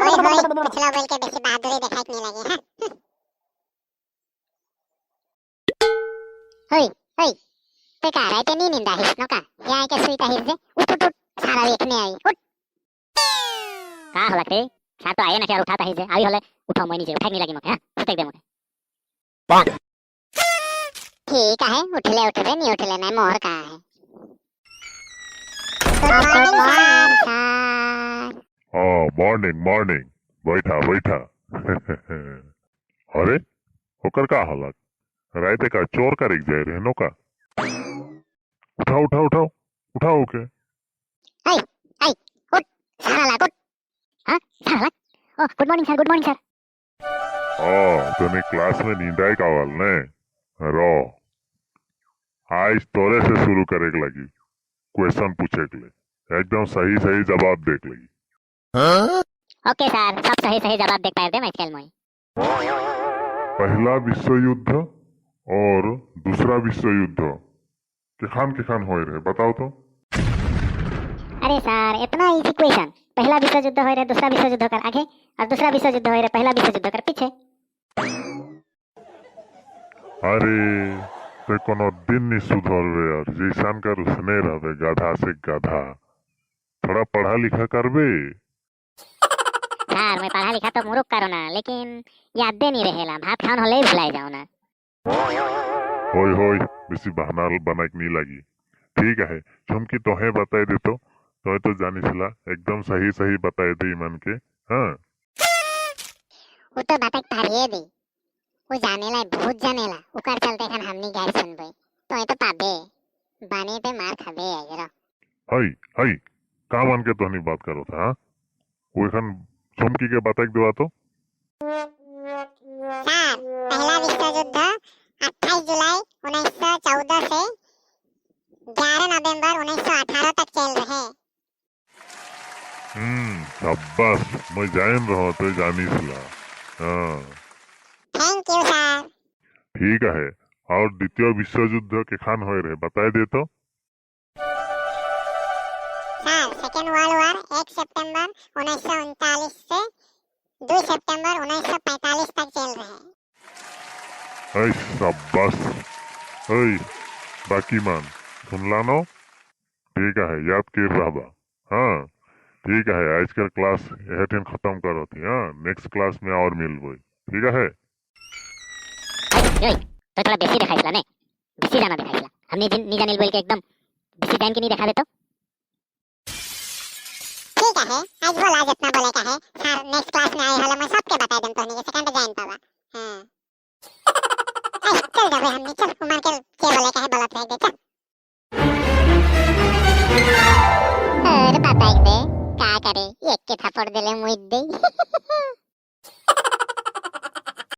पिछला बोल के बेसी बहादुरी देखाई नहीं लगी हां होय होय ते काय ते नी निंदा हिस नका या के सुईता हिस दे उठ सारा देखने आई उठ का होला रे छा तो आए ना क्या उठाता हिस दे आई होले उठो मैं नीचे उठाई नहीं लगी मके हां सुते दे मके ठीक है उठले नहीं उठले नहीं मोहर का है मॉर्निंग मॉर्निंग बैठा बैठा अरे होकर का हालत रायते का चोर का रिक जाए रहनो का उठाओ उठाओ उठाओ उठाओ के हाय हाय उठ सारा लाग उठ हां सारा लाग ओ गुड मॉर्निंग सर तने क्लास में नींद आई का वाल ने रो आज तोरे से शुरू करे के लगी क्वेश्चन पूछे के लिए एकदम सही सही जवाब देख लगी ओके सर सब सही सही जवाब देख पाए दे मैं खेल में पहला विश्व युद्ध और दूसरा विश्व युद्ध के खान होए रहे बताओ तो अरे सर इतना इजी क्वेश्चन पहला विश्व युद्ध होए रहे दूसरा विश्व युद्ध कर आगे और दूसरा विश्व युद्ध होए रहे पहला विश्व युद्ध कर पीछे अरे ते कोनो दिन नहीं सुधर रे यार जैसान कर उसने रहे गाधा से गाधा थोड़ा पढ़ा लिखा करबे सर मैं पढ़ा लिखा तो मुरुक करो ना लेकिन याद दे नहीं रहेला भात खान होले भुलाए जाओ ना होय होय बेसी बहाना बनाक नहीं लगी ठीक है चुमकी तोहे बताए दे तो जानी सला एकदम सही सही बताए दे मन के हां वो तो बात तारिए दे वो जानेला बहुत जानेला उकार चलते खन हमनी गाय सुनबे तो पाबे बाने पे मार खाबे जरा हाय हाय का मान के तोहनी बात करो था हां वो एखन चुमकी के बताए देवा तो सर पहला विश्व युद्ध 28 जुलाई 1914 से 11 नवंबर 1918 तक चल रहे शाबाश मैं जान रहा तो जानी सला हां थैंक यू सर ठीक है और द्वितीय विश्व युद्ध के खान होए रहे बताए दे तो सर सेकेंड वर्ल्ड वॉर 1 सितंबर 1939 से 2 सितंबर 1945 तक चल रहे ऐ शाबाश ऐ बाकी मान सुनला नो ठीक है याद कर रहबा हाँ ठीक है आज का क्लास यह खत्म करो थी हाँ नेक्स्ट क्लास में और मिलबो ठीक है योय तो थोड़ा बेसी दिखाइला ने बेसी जाना दिखाइला हमने नहीं जानिल बोल के एकदम बेसी टाइम की नहीं दिखा दे तो ठीक है आज बोला जितना बोले का है सर नेक्स्ट क्लास में आए हले मैं सबके बता देम तोनी के सेकंड जाइन पावा हां चल जाबे हमने चल उमर के बोले का है बोलत रह दे चल अरे पापा एक दे का करे एक के थप्पड़ देले मुई दे